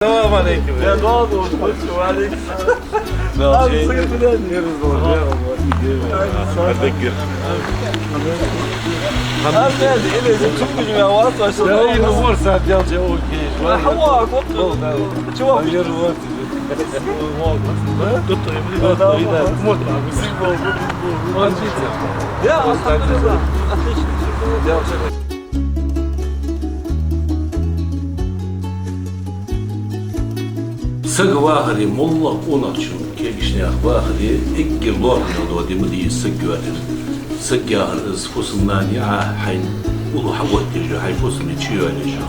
Selam aleyküm. Ya ne oldu? Hoş aleyküm. Ne Abi oldu? sıkıntı değil. Yeriz doğru. Hadi gir. Abi geldi. İlezi tüm gücüme vaat başladı. Ya iyi numar saat yalca okey. هو كنت شوف غير وقت. يا الحمد لله سق واخري ملا ونرشو كيشني واخري اكل لور من الودي مدي سق واخر سق ياهر از فوسناني حين ولو حوت تجي حين فوسني تشيو على شو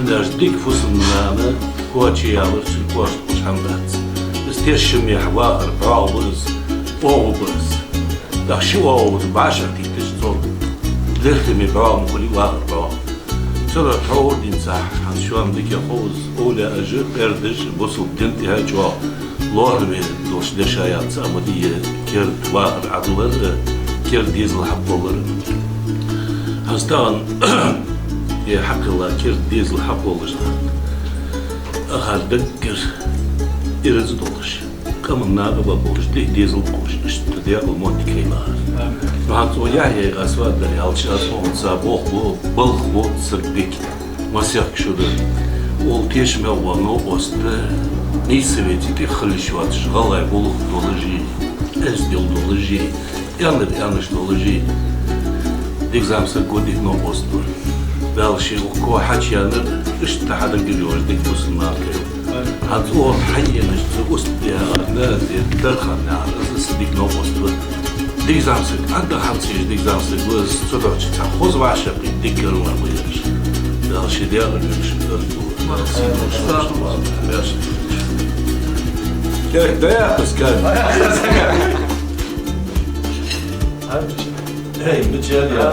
اندرش ديك فوسنانا هو تشيالر سلكوش مش حمدات استيشم يحواهر براوز اوبرز دا شو اوبرز بعشر تيتشتول لختمي براو مخلي واخر براو ترى تحور دين صح عن شو عم ديك يخوز أولى أجر أردش بوصل دنتي هاي جوا لور من دوش دشايات سامدية كرد واقر عدوار كرد ديزل حبولر هستان يا حق الله كرد ديزل حبولر أخر دكر إرز دولش كم ناقبة بولش ديزل بولش اشتديا الموت كيمار معناتو يعني غاسوات دري هالشات فوق صابوخ بو بلخ بو سربيك مسيح شودر والتيش ميوانو وست نيسويتي تخلي شوات شغالة بلخ دولجي ازديل دولجي يانش دولجي ديك زامسر قوديك نو وستور بالشي وكو حاج يانر اشتحدا قليوش ديك فوسنا كيو هاتو حينش وست يا نادي درخان على ديك نو وستور ديك زامسك عندك حمسيش ديك زامسك بس صدرت تاخذ بعشقي ديك كلمة وياش ده شيء ده غيرش ده بس كان هاي متجالية